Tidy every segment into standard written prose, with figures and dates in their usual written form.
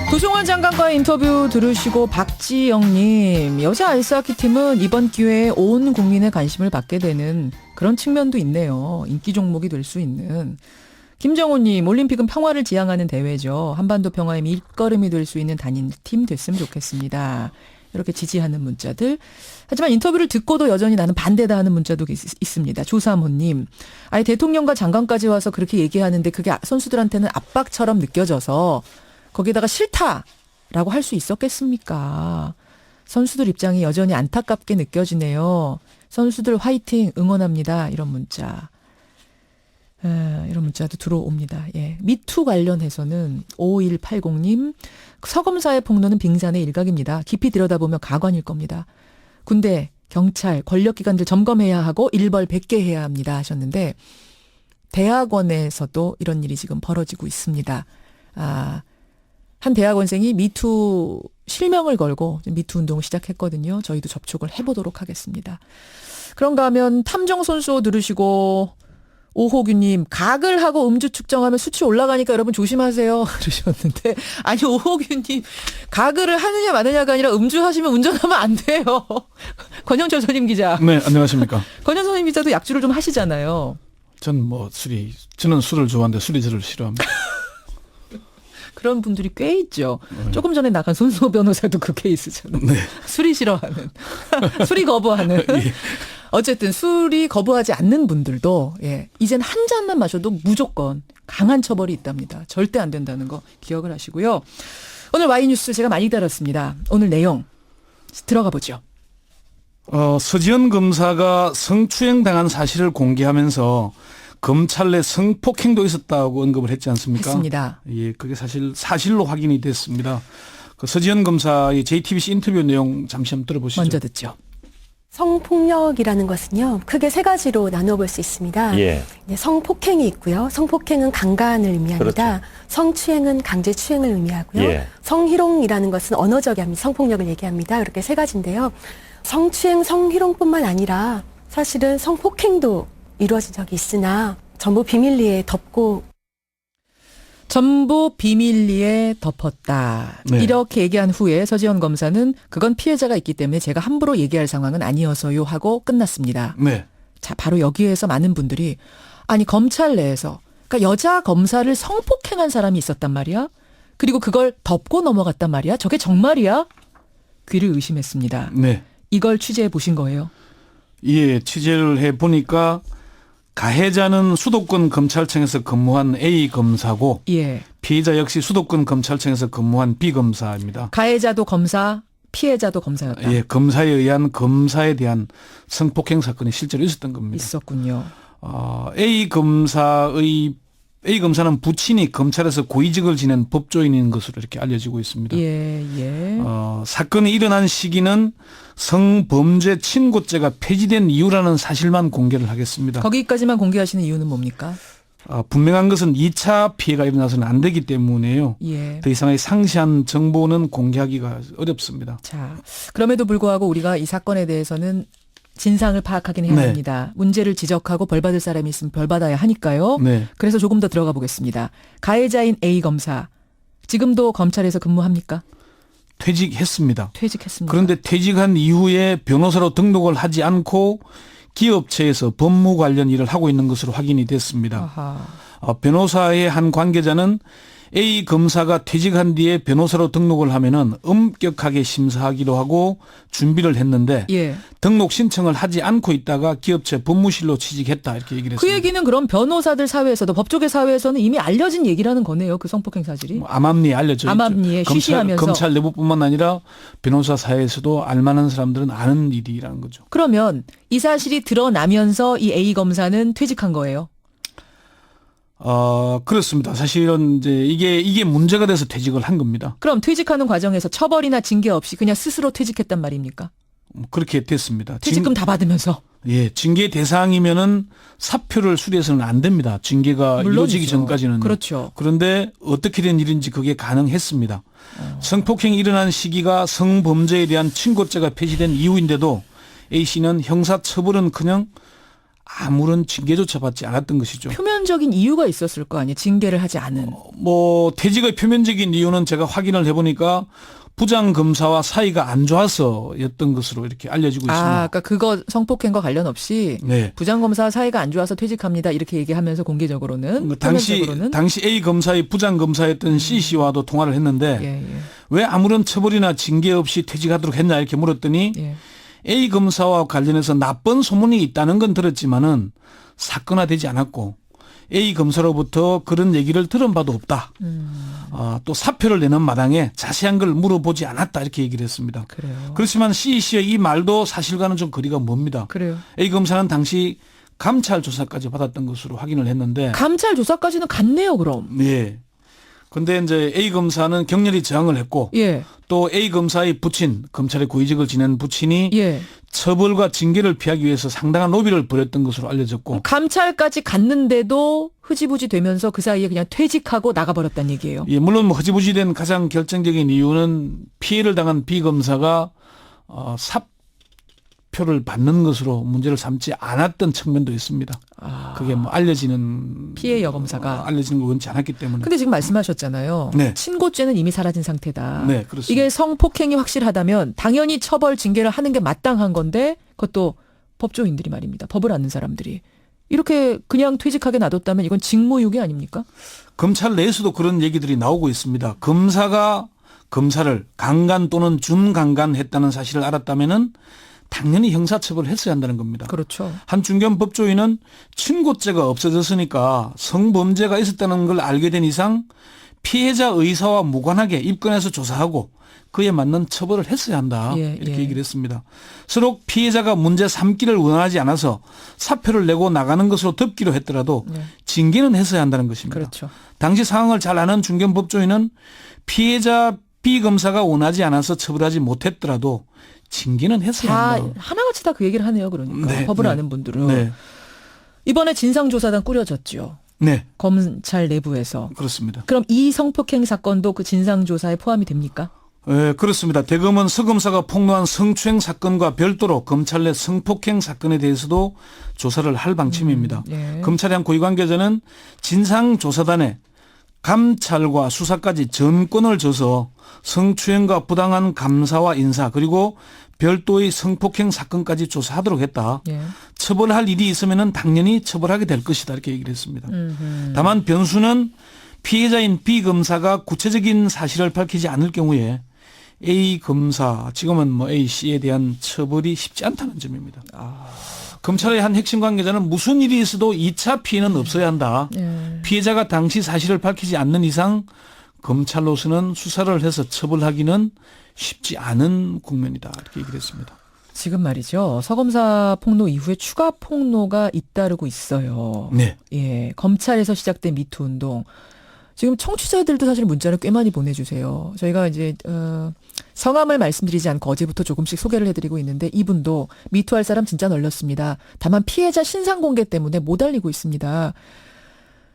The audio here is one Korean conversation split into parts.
도종환 장관과의 인터뷰 들으시고 박지영님, 여자 아이스하키 팀은 이번 기회에 온 국민의 관심을 받게 되는 그런 측면도 있네요. 인기 종목이 될 수 있는. 김정호님, 올림픽은 평화를 지향하는 대회죠. 한반도 평화의 밑거름이 될 수 있는 단일팀 됐으면 좋겠습니다. 이렇게 지지하는 문자들. 하지만 인터뷰를 듣고도 여전히 나는 반대다 하는 문자도 있습니다. 조삼호님, 아예 대통령과 장관까지 와서 그렇게 얘기하는데 그게 선수들한테는 압박처럼 느껴져서 거기다가 싫다라고 할 수 있었겠습니까? 선수들 입장이 여전히 안타깝게 느껴지네요. 선수들 화이팅 응원합니다. 이런 문자. 이런 문자도 들어옵니다. 예. 미투 관련해서는 5180님, 서검사의 폭로는 빙산의 일각입니다. 깊이 들여다보면 가관일 겁니다. 군대, 경찰, 권력기관들 점검해야 하고 일벌 100개 해야 합니다 하셨는데, 대학원에서도 이런 일이 지금 벌어지고 있습니다. 한 대학원생이 미투 실명을 걸고 미투 운동을 시작했거든요. 저희도 접촉을 해보도록 하겠습니다. 그런가 하면 탐정선수 들으시고 오호규님, 각을 하고 음주 측정하면 수치 올라가니까 여러분 조심하세요 그러셨는데, 아니 오호규님, 각을 하느냐 마느냐가 아니라 음주하시면 운전하면 안 돼요. 권영철 선임 기자. 네, 안녕하십니까. 권영철 선임 기자도 약주를 좀 하시잖아요. 저는 술을 좋아하는데 술이 저를 싫어합니다. 그런 분들이 꽤 있죠. 조금 전에 나간 손수호 변호사도 그 케이스잖아요. 네. 술이 싫어하는, 술이 거부하는. 예. 어쨌든 술이 거부하지 않는 분들도 이젠 한 잔만 마셔도 무조건 강한 처벌이 있답니다. 절대 안 된다는 거 기억을 하시고요. 오늘 Y뉴스 제가 많이 다뤘습니다. 오늘 내용 들어가 보죠. 서지현 검사가 성추행 당한 사실을 공개하면서 검찰 내 성폭행도 있었다고 언급을 했지 않습니까? 했습니다. 예, 그게 사실로 확인이 됐습니다. 그 서지현 검사의 JTBC 인터뷰 내용 잠시 한번 들어보시죠. 먼저 듣죠. 성폭력이라는 것은요, 크게 세 가지로 나눠볼 수 있습니다. 예. 성폭행이 있고요. 성폭행은 강간을 의미합니다. 그렇죠. 성추행은 강제추행을 의미하고요. 예. 성희롱이라는 것은 언어적인 성폭력을 얘기합니다. 이렇게 세 가지인데요. 성추행, 성희롱뿐만 아니라 사실은 성폭행도 이루어진 적이 있으나 전부 비밀리에 덮고 전부 비밀리에 덮었다. 네. 이렇게 얘기한 후에 서지현 검사는 그건 피해자가 있기 때문에 제가 함부로 얘기할 상황은 아니어서요 하고 끝났습니다. 네. 자, 바로 여기에서 많은 분들이, 아니 검찰 내에서 그러니까 여자 검사를 성폭행한 사람이 있었단 말이야? 그리고 그걸 덮고 넘어갔단 말이야? 저게 정말이야? 귀를 의심했습니다. 네. 이걸 취재해 보신 거예요? 예, 취재를 해 보니까 가해자는 수도권 검찰청에서 근무한 A 검사고, 예. 피해자 역시 수도권 검찰청에서 근무한 B 검사입니다. 가해자도 검사, 피해자도 검사였다. 예, 검사에 의한 검사에 대한 성폭행 사건이 실제로 있었던 겁니다. 있었군요. A 검사는 부친이 검찰에서 고위직을 지낸 법조인인 것으로 이렇게 알려지고 있습니다. 예. 사건이 일어난 시기는 성범죄 친고죄가 폐지된 이유라는 사실만 공개를 하겠습니다. 거기까지만 공개하시는 이유는 뭡니까? 분명한 것은 2차 피해가 일어나서는 안 되기 때문에요. 예. 더 이상의 상세한 정보는 공개하기가 어렵습니다. 자, 그럼에도 불구하고 우리가 이 사건에 대해서는 진상을 파악하긴 해야 네. 합니다. 문제를 지적하고 벌 받을 사람이 있으면 벌 받아야 하니까요. 네. 그래서 조금 더 들어가 보겠습니다. 가해자인 A 검사, 지금도 검찰에서 근무합니까? 퇴직했습니다. 퇴직했습니다. 그런데 퇴직한 이후에 변호사로 등록을 하지 않고 기업체에서 법무 관련 일을 하고 있는 것으로 확인이 됐습니다. 아하. 변호사의 한 관계자는 A 검사가 퇴직한 뒤에 변호사로 등록을 하면은 엄격하게 심사하기로 하고 준비를 했는데 예. 등록 신청을 하지 않고 있다가 기업체 법무실로 취직했다 이렇게 얘기를 그 했습니다. 얘기는 그럼 변호사들 사회에서도 법조계 사회에서는 이미 알려진 얘기라는 거네요. 그 성폭행 사실이. 암암리에 알려져 있죠. 암암리에 쉬쉬하면서. 검찰 내부뿐만 아니라 변호사 사회에서도 알만한 사람들은 아는 일이라는 거죠. 그러면 이 사실이 드러나면서 이 A 검사는 퇴직한 거예요? 그렇습니다. 사실은 이제 이게 문제가 돼서 퇴직을 한 겁니다. 그럼 퇴직하는 과정에서 처벌이나 징계 없이 그냥 스스로 퇴직했단 말입니까? 그렇게 됐습니다. 퇴직금 다 받으면서. 예, 징계 대상이면은 사표를 수리해서는 안 됩니다. 징계가 물론이죠. 이루어지기 전까지는. 그렇죠. 그런데 어떻게 된 일인지 그게 가능했습니다. 성폭행이 일어난 시기가 성범죄에 대한 친고죄가 폐지된 이후인데도 A 씨는 형사처벌은커녕 아무런 징계조차 받지 않았던 것이죠. 표면적인 이유가 있었을 거 아니에요. 징계를 하지 않은. 뭐 퇴직의 표면적인 이유는 제가 확인을 해보니까 부장검사와 사이가 안 좋아서였던 것으로 이렇게 알려지고 있습니다. 그러니까 그거 성폭행과 관련 없이 네. 부장검사 사이가 안 좋아서 퇴직합니다. 이렇게 얘기하면서 공개적으로는 표면적으로는 당시 A 검사의 부장검사였던 C 씨와도 통화를 했는데 예. 왜 아무런 처벌이나 징계 없이 퇴직하도록 했냐 이렇게 물었더니 예. A 검사와 관련해서 나쁜 소문이 있다는 건 들었지만은 사건화되지 않았고 A 검사로부터 그런 얘기를 들은 바도 없다. 또 사표를 내는 마당에 자세한 걸 물어보지 않았다 이렇게 얘기를 했습니다. 그래요. 그렇지만 C 씨의 이 말도 사실과는 좀 거리가 멉니다. 그래요. A 검사는 당시 감찰 조사까지 받았던 것으로 확인을 했는데 감찰 조사까지는 갔네요, 그럼. 네. 근데 이제 A 검사는 격렬히 저항을 했고 예. 또 A 검사의 부친, 검찰의 고위직을 지낸 부친이 예. 처벌과 징계를 피하기 위해서 상당한 로비를 벌였던 것으로 알려졌고 감찰까지 갔는데도 흐지부지 되면서 그 사이에 그냥 퇴직하고 나가버렸다는 얘기예요. 예, 물론 뭐 허지부지된 가장 결정적인 이유는 피해를 당한 B 검사가 사표를 받는 것으로 문제를 삼지 않았던 측면도 있습니다. 그게 뭐 알려지는 피해 여검사가. 알려지는 걸 원치 않았기 때문에. 근데 지금 말씀하셨잖아요. 네. 친고죄는 이미 사라진 상태다. 네, 그렇습니다. 이게 성폭행이 확실하다면 당연히 처벌 징계를 하는 게 마땅한 건데 그것도 법조인들이 말입니다. 법을 아는 사람들이. 이렇게 그냥 퇴직하게 놔뒀다면 이건 직무유기 아닙니까? 검찰 내에서도 그런 얘기들이 나오고 있습니다. 검사가 검사를 강간 또는 준강간했다는 사실을 알았다면은 당연히 형사처벌을 했어야 한다는 겁니다. 그렇죠. 한 중견 법조인은 친고죄가 없어졌으니까 성범죄가 있었다는 걸 알게 된 이상 피해자 의사와 무관하게 입건해서 조사하고 그에 맞는 처벌을 했어야 한다. 이렇게 얘기를 했습니다. 서로 피해자가 문제 삼기를 원하지 않아서 사표를 내고 나가는 것으로 덮기로 했더라도 징계는 했어야 한다는 것입니다. 그렇죠. 당시 상황을 잘 아는 중견 법조인은 피해자 B 검사가 원하지 않아서 처벌하지 못했더라도 징계는 했어야 다 한다. 하나같이 다 그 얘기를 하네요. 그러니까 네, 법을 네. 아는 분들은. 네. 이번에 진상조사단 꾸려졌죠. 네. 검찰 내부에서. 그렇습니다. 그럼 이 성폭행 사건도 그 진상조사에 포함이 됩니까? 네, 그렇습니다. 대검은 서 검사가 폭로한 성추행 사건과 별도로 검찰 내 성폭행 사건에 대해서도 조사를 할 방침입니다. 예. 검찰의 한 고위 관계자는 진상조사단에 감찰과 수사까지 전권을 줘서 성추행과 부당한 감사와 인사 그리고 별도의 성폭행 사건까지 조사하도록 했다. 예. 처벌할 일이 있으면 당연히 처벌하게 될 것이다 이렇게 얘기를 했습니다. 다만 변수는 피해자인 B 검사가 구체적인 사실을 밝히지 않을 경우에 A 검사, 지금은 뭐 A 씨에 대한 처벌이 쉽지 않다는 점입니다. 검찰의 한 핵심 관계자는 무슨 일이 있어도 2차 피해는 없어야 한다. 예. 피해자가 당시 사실을 밝히지 않는 이상 검찰로서는 수사를 해서 처벌하기는 쉽지 않은 국면이다. 이렇게 얘기를 했습니다. 지금 말이죠. 서검사 폭로 이후에 추가 폭로가 잇따르고 있어요. 네. 예. 검찰에서 시작된 미투 운동. 지금 청취자들도 사실 문자를 꽤 많이 보내주세요. 저희가 이제 성함을 말씀드리지 않고 어제부터 조금씩 소개를 해드리고 있는데 이분도 미투할 사람 진짜 널렸습니다. 다만 피해자 신상 공개 때문에 못 알리고 있습니다.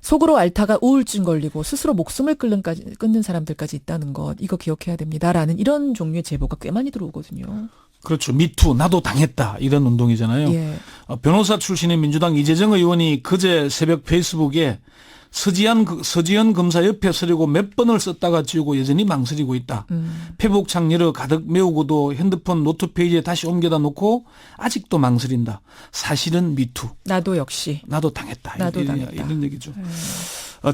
속으로 앓다가 우울증 걸리고 스스로 목숨을 끊는 사람들까지 있다는 것 이거 기억해야 됩니다라는 이런 종류의 제보가 꽤 많이 들어오거든요. 그렇죠. 미투 나도 당했다 이런 운동이잖아요. 예. 변호사 출신의 민주당 이재정 의원이 그제 새벽 페이스북에 서지현 검사 옆에 서려고 몇 번을 썼다가 지우고 여전히 망설이고 있다. 페북창 열어 가득 메우고도 핸드폰 노트 페이지에 다시 옮겨다 놓고 아직도 망설인다. 사실은 미투. 나도 역시. 나도 당했다. 나도 당했다. 이런 얘기죠.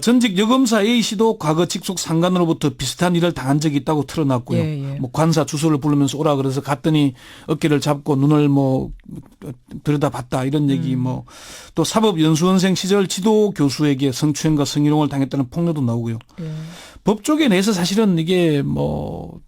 전직 여검사 A 씨도 과거 직속 상관으로부터 비슷한 일을 당한 적이 있다고 틀어놨고요. 예. 뭐 관사 주소를 부르면서 오라 그래서 갔더니 어깨를 잡고 눈을 뭐 들여다봤다 이런 얘기 뭐 또 사법연수원생 시절 지도 교수에게 성추행과 성희롱을 당했다는 폭로도 나오고요. 예. 법 쪽에 내서 사실은 이게 뭐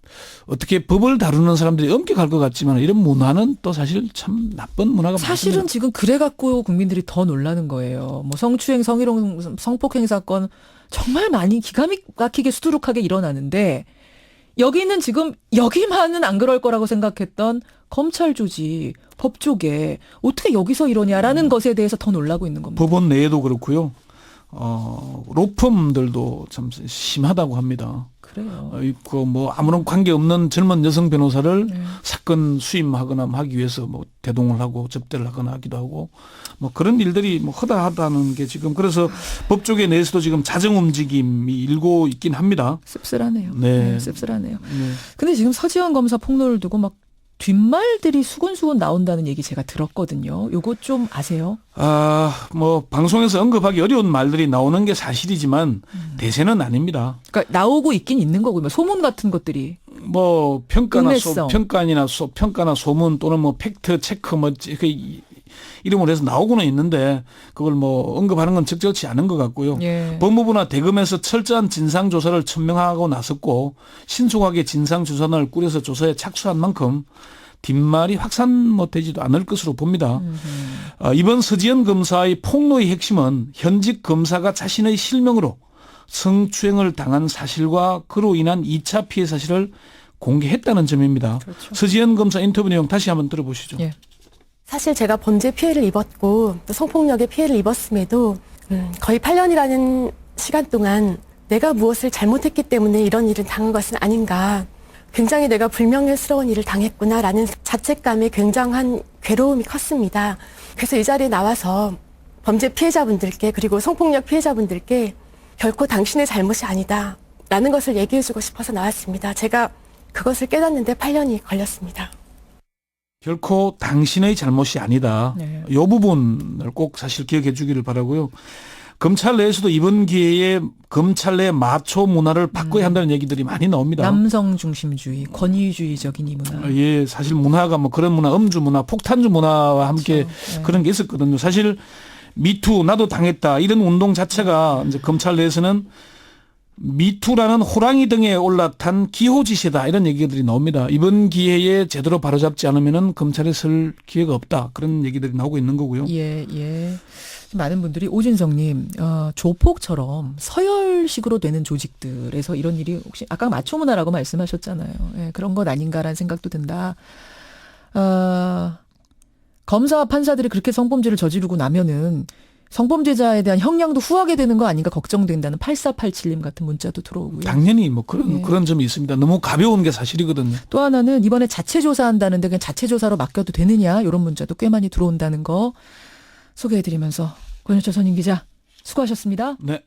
어떻게 법을 다루는 사람들이 엄격할 것 같지만 이런 문화는 또 사실 참 나쁜 문화가 사실은 많습니다. 지금 그래 갖고 국민들이 더 놀라는 거예요. 뭐 성추행, 성희롱, 성폭행 사건 정말 많이 기가 막히게 수두룩하게 일어나는데 여기는 지금 여기만은 안 그럴 거라고 생각했던 검찰 조직, 법 쪽에 어떻게 여기서 이러냐라는 것에 대해서 더 놀라고 있는 겁니다. 법원 내에도 그렇고요. 로펌들도 참 심하다고 합니다. 그래요. 있고 뭐 아무런 관계 없는 젊은 여성 변호사를 네. 사건 수임하거나 하기 위해서 뭐 대동을 하고 접대를 하거나 하기도 하고 뭐 그런 일들이 뭐 허다하다는 게 지금 그래서 법조계 내에서도 지금 자정 움직임이 일고 있긴 합니다. 씁쓸하네요. 네. 네, 씁쓸하네요. 네. 근데 지금 서지현 검사 폭로를 두고 막 뒷말들이 수군수군 나온다는 얘기 제가 들었거든요. 요거 좀 아세요? 뭐 방송에서 언급하기 어려운 말들이 나오는 게 사실이지만 대세는 아닙니다. 그러니까 나오고 있긴 있는 거고, 뭐 소문 같은 것들이. 뭐 평가나 음해성. 평가나 소문 또는 뭐 팩트 체크 뭐 이름으로 해서 나오고는 있는데 그걸 뭐 언급하는 건 적절치 않은 것 같고요. 예. 법무부나 대검에서 철저한 진상 조사를 천명하고 나섰고 신속하게 진상 조사단을 꾸려서 조사에 착수한 만큼 뒷말이 확산 못되지도 않을 것으로 봅니다. 이번 서지현 검사의 폭로의 핵심은 현직 검사가 자신의 실명으로 성추행을 당한 사실과 그로 인한 2차 피해 사실을 공개했다는 점입니다. 그렇죠. 서지현 검사 인터뷰 내용 다시 한번 들어보시죠. 예. 사실 제가 범죄 피해를 입었고 또 성폭력의 피해를 입었음에도 거의 8년이라는 시간 동안 내가 무엇을 잘못했기 때문에 이런 일을 당한 것은 아닌가. 굉장히 내가 불명예스러운 일을 당했구나라는 자책감에 굉장한 괴로움이 컸습니다. 그래서 이 자리에 나와서 범죄 피해자분들께 그리고 성폭력 피해자분들께 결코 당신의 잘못이 아니다 라는 것을 얘기해주고 싶어서 나왔습니다. 제가 그것을 깨닫는데 8년이 걸렸습니다. 결코 당신의 잘못이 아니다. 네. 이 부분을 꼭 사실 기억해 주기를 바라고요. 검찰 내에서도 이번 기회에 검찰 내 마초 문화를 바꿔야 한다는 얘기들이 많이 나옵니다. 남성 중심주의, 권위주의적인 이 문화. 예, 사실 문화가 뭐 그런 문화, 음주 문화, 폭탄주 문화와 함께 그렇죠. 네. 그런 게 있었거든요. 사실 미투 나도 당했다 이런 운동 자체가 이제 검찰 내에서는 미투라는 호랑이 등에 올라탄 기호지시다 이런 얘기들이 나옵니다. 이번 기회에 제대로 바로잡지 않으면은 검찰에 설 기회가 없다 그런 얘기들이 나오고 있는 거고요. 예, 예. 많은 분들이 오진성님, 조폭처럼 서열식으로 되는 조직들에서 이런 일이 혹시 아까 마초문화라고 말씀하셨잖아요. 예, 그런 것 아닌가라는 생각도 든다. 검사와 판사들이 그렇게 성범죄를 저지르고 나면은 성범죄자에 대한 형량도 후하게 되는 거 아닌가 걱정된다는 8487님 같은 문자도 들어오고요. 당연히 뭐 그런 예. 그런 점이 있습니다. 너무 가벼운 게 사실이거든요. 또 하나는 이번에 자체 조사한다는데 그냥 자체 조사로 맡겨도 되느냐 이런 문자도 꽤 많이 들어온다는 거 소개해드리면서 권현철 선임 기자 수고하셨습니다. 네.